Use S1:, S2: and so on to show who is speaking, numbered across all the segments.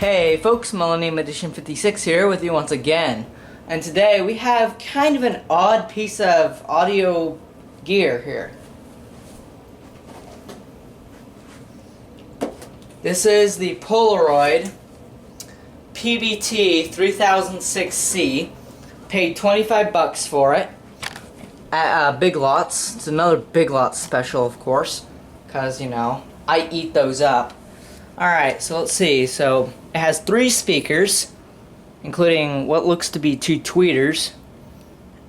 S1: Hey folks, Millennium Edition 56 here with you once again. And today we have kind of an odd piece of audio gear here. This is the Polaroid PBT3006C. Paid 25 bucks for it at Big Lots. It's another Big Lots special, of course, because, you know, I eat those up. Alright, so let's see. So it has 3 speakers, including what looks to be 2 tweeters,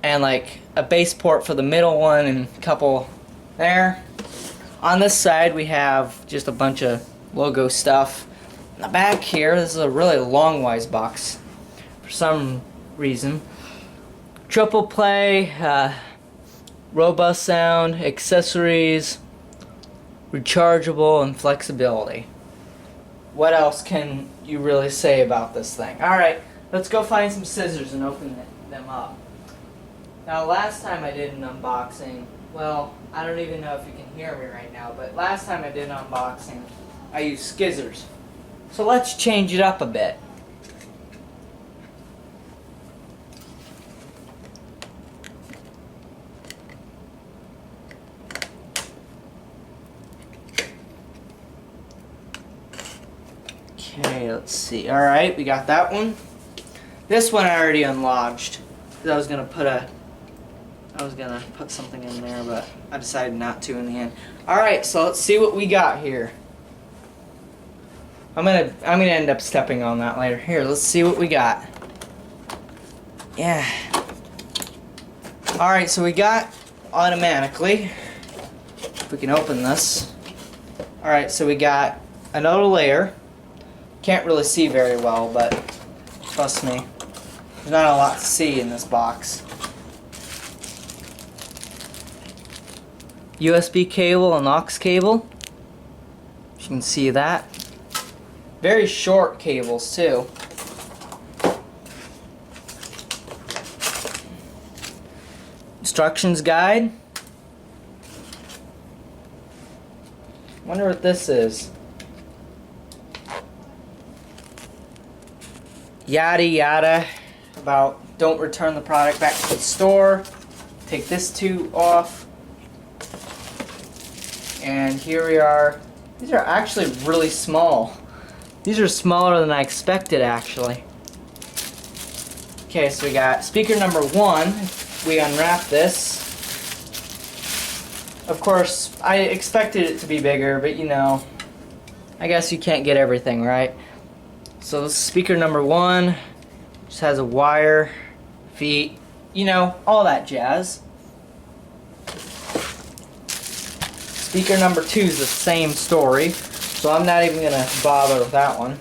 S1: and like a bass port for the middle one and a couple there. On this side we have just a bunch of logo stuff. In the back here, this is a really long wise box for some reason. Triple play, robust sound, accessories, rechargeable, and flexibility. What else can you really say about this thing? Alright, let's go find some scissors and open them up. Now last time I did an unboxing, well, I don't even know if you can hear me right now, but last time I did an unboxing, I used scissors. So let's change it up a bit. Okay, let's see. Alright, we got that one. This one I already unlodged. I was gonna put something in there, but I decided not to in the end. Alright, so let's see what we got here. I'm gonna end up stepping on that later. Here, let's see what we got. Yeah. Alright, so we got automatically. If we can open this. Alright, so we got another layer. Can't really see very well, but trust me, there's not a lot to see in this box. USB cable and aux cable. You can see that. Very short cables too. Instructions guide. Wonder what this is. Yada yada about don't return the product back to the store. Take this tube off. And here we are. These are actually really small. These are smaller than I expected, actually. Okay, so we got speaker number 1. We unwrap this. Of course, I expected it to be bigger, but you know, I guess you can't get everything, right? So this is speaker number 1. Just has a wire, feet, you know, all that jazz. Speaker number 2 is the same story, so I'm not even gonna bother with that one.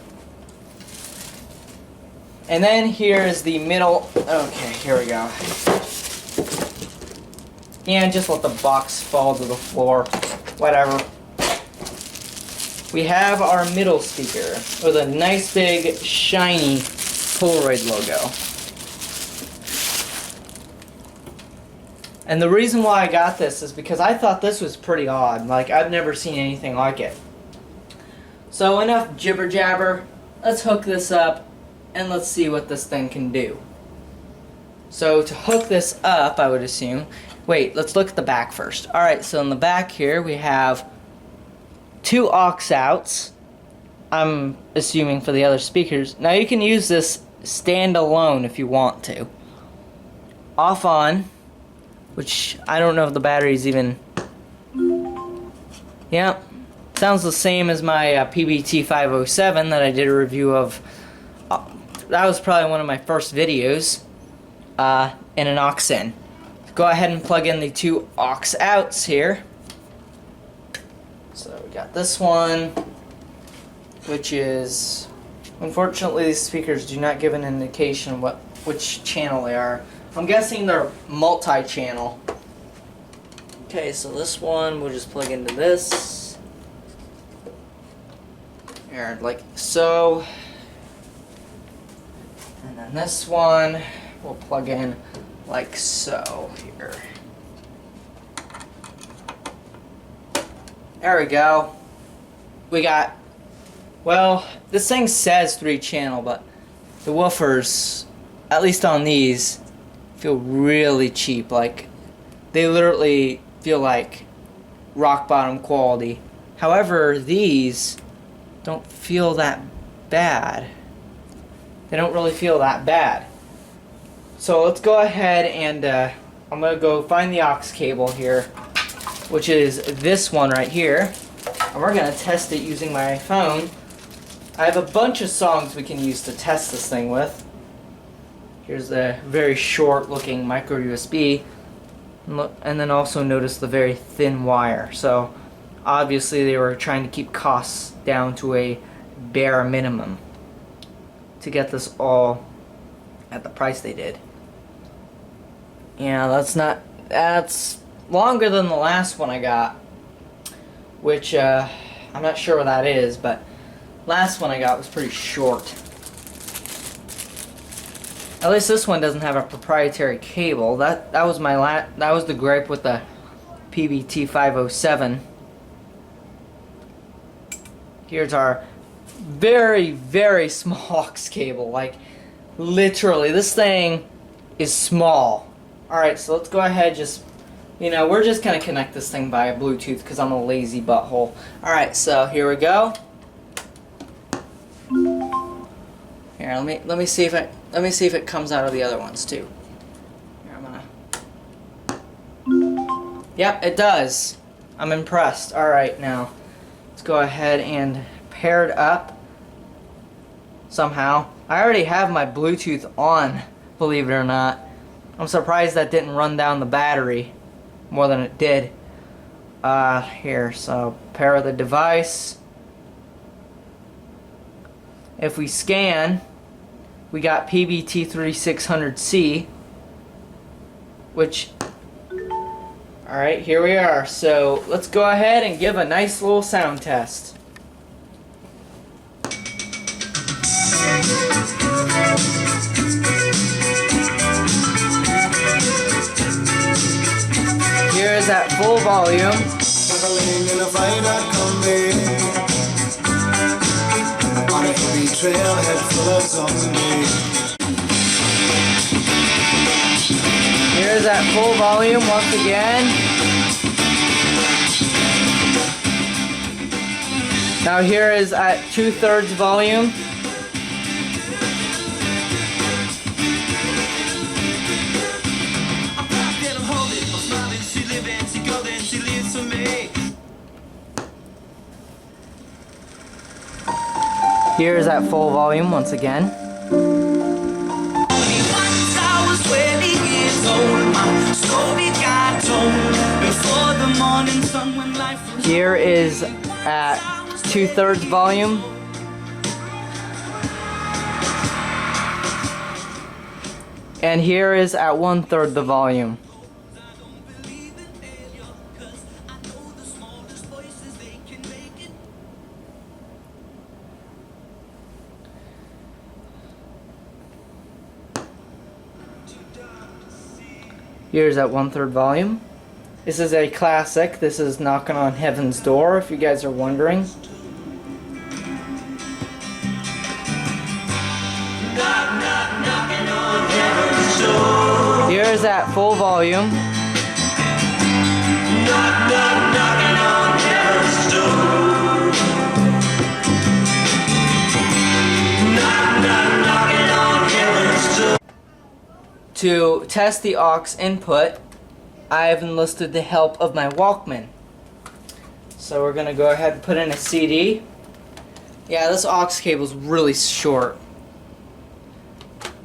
S1: And then here is the middle. Okay, here we go. And just let the box fall to the floor. Whatever. We have our middle speaker with a nice big shiny Polaroid logo. And the reason why I got this is because I thought this was pretty odd. Like, I've never seen anything like it. So enough jibber jabber. Let's hook this up and let's see what this thing can do. So to hook this up, I would assume. Wait, let's look at the back first. Alright, so in the back here we have 2 aux outs, I'm assuming, for the other speakers. Now you can use this standalone if you want to. Off on, which I don't know if the battery's even... Yep, sounds the same as my PBT3007 that I did a review of. That was probably one of my first videos, in an aux in. Go ahead and plug in the 2 aux outs here. So we got this one, which is, unfortunately these speakers do not give an indication which channel they are. I'm guessing they're multi-channel. Okay, so this one we'll just plug into this. Here, like so. And then this one we'll plug in like so here. There we go. We got Well, this thing says 3-channel, but the woofers, at least on these, feel really cheap. Like, they literally feel like rock bottom quality. However, these don't feel that bad. They don't really feel that bad. So let's go ahead and I'm going to go find the aux cable here, which is this one right here. And we're going to test it using my phone. I have a bunch of songs we can use to test this thing with. Here's the very short looking micro USB. And then also notice the very thin wire. So obviously they were trying to keep costs down to a bare minimum to get this all at the price they did. Yeah, that's longer than the last one I got, which I'm not sure what that is, but last one I got was pretty short. At least this one doesn't have a proprietary cable. That was the gripe with the PBT3006. Here's our very, very small aux cable. Like, literally, this thing is small. Alright, so let's go ahead, we're just gonna connect this thing via Bluetooth because I'm a lazy butthole. Alright, so here we go. Here, let me see if it comes out of the other ones too. Here, Yep, it does. I'm impressed. Alright, now let's go ahead and pair it up somehow. I already have my Bluetooth on, believe it or not. I'm surprised that didn't run down the battery more than it did. Here, so pair the device. If we scan, we got PBT3006C, which, alright, here we are. So let's go ahead and give a nice little sound test. Here's at full volume. Here's at full volume once again. Now here is at 2/3 volume. Here's at full volume once again. Here is at 2/3 volume. And here is at 1/3 the volume. Here's at 1/3 volume. This is a classic. This is Knockin' on Heaven's Door, if you guys are wondering. Here's at full volume. Knockin' on Heaven's Door. Knockin' on Heaven's Door. To test the aux input, I have enlisted the help of my Walkman. So we're going to go ahead and put in a CD. Yeah, this aux cable is really short.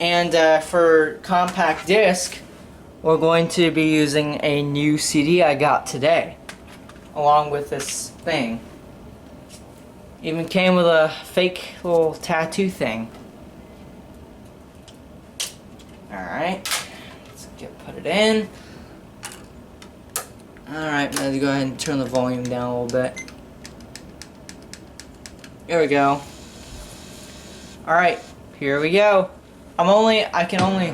S1: And for compact disc, we're going to be using a new CD I got today, along with this thing. Even came with a fake little tattoo thing. Alright, let's put it in. Alright, now go ahead and turn the volume down a little bit. Here we go. Alright, here we go. I can only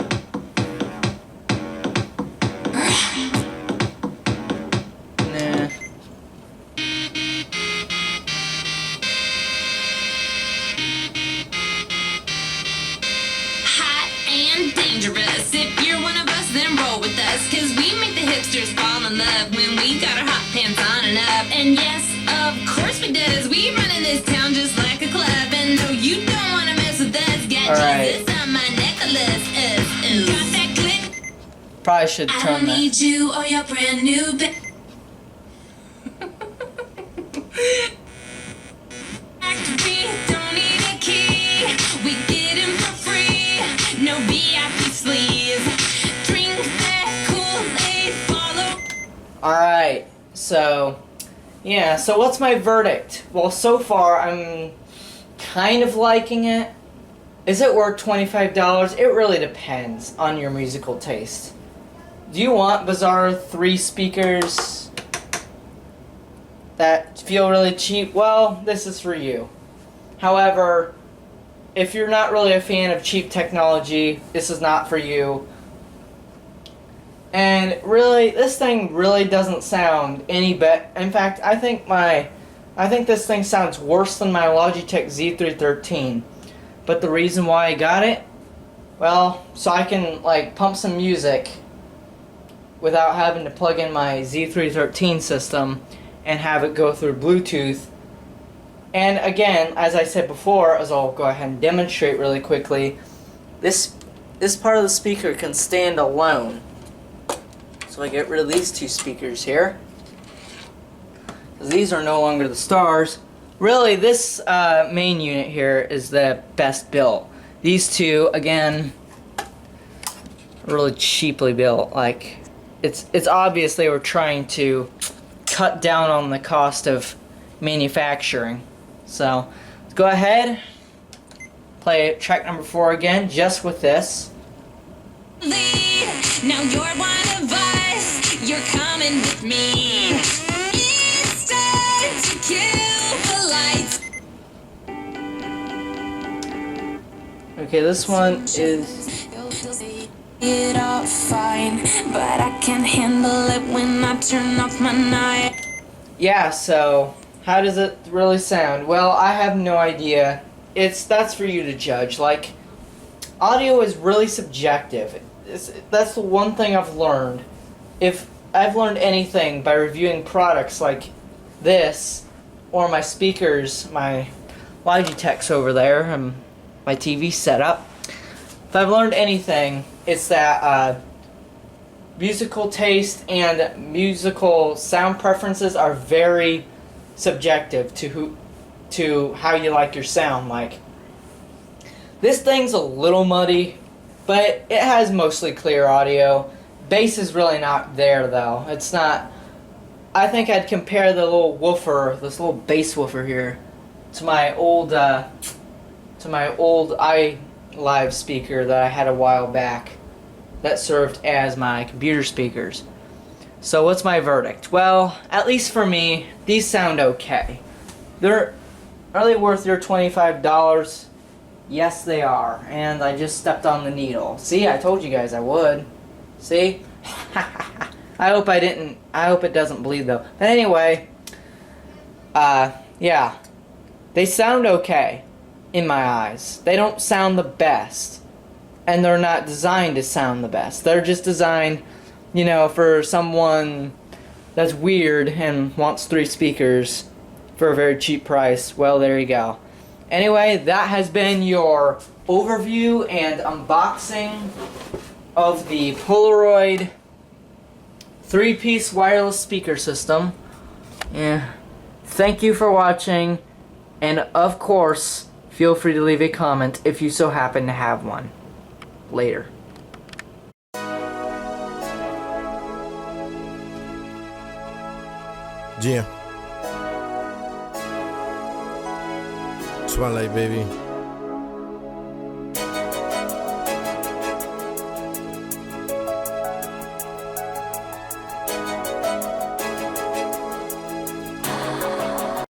S2: hipsters fall in love when we got our hot pants on and up. And yes, of course we does. We run in this town just like a club. And no, you don't wanna mess with us. Got Jesus on my necklace. Got that click.
S1: Probably should
S2: I
S1: turn
S2: don't
S1: that.
S2: need you or your brand new don't need a key. We get him for free. No VIP sleeves. Drink that Kool-Aid. Follow.
S1: Alright, so yeah, so what's my verdict? Well, so far I'm kind of liking it. Is it worth $25? It really depends on your musical taste. Do you want bizarre 3 speakers that feel really cheap? Well, this is for you. However, if you're not really a fan of cheap technology, this is not for you. And really, this thing really doesn't sound any better. In fact, I think this thing sounds worse than my Logitech Z313. But the reason why I got it, well, so I can like pump some music without having to plug in my Z313 system and have it go through Bluetooth. And again, as I said before, as I'll go ahead and demonstrate really quickly, this part of the speaker can stand alone. So I get rid of these 2 speakers here. These are no longer the stars. Really, this main unit here is the best built. These 2, again, are really cheaply built. Like, it's obvious they were trying to cut down on the cost of manufacturing. So, let's go ahead, play track number 4 again, just with this.
S2: Now you're one of us. You're coming with me. It's time to kill the lights.
S1: Okay, this one is...
S2: It all fine, but I can't handle it when I turn off my night.
S1: Yeah, so how does it really sound? Well, I have no idea. That's for you to judge. Like, audio is really subjective. That's the one thing I've learned. If I've learned anything by reviewing products like this, or my speakers, my Logitechs over there, and my TV setup, if I've learned anything, it's that musical taste and musical sound preferences are very subjective to how you like your sound. Like, this thing's a little muddy, but it has mostly clear audio. Bass is really not there though. It's not. I think I'd compare the little woofer, this little bass woofer here, to my old iLive speaker that I had a while back that served as my computer speakers. So what's my verdict? Well, at least for me, these sound okay. Are they worth your $25? Yes, they are. And I just stepped on the needle. See, I told you guys I would. See? I hope it doesn't bleed though. But anyway, yeah. They sound okay in my eyes. They don't sound the best. And they're not designed to sound the best. They're just designed, you know, for someone that's weird and wants 3 speakers for a very cheap price. Well, there you go. Anyway, that has been your overview and unboxing of the Polaroid 3-piece wireless speaker system. Yeah. Thank you for watching, and of course, feel free to leave a comment if you so happen to have one. Later.
S3: Yeah. Twilight, baby.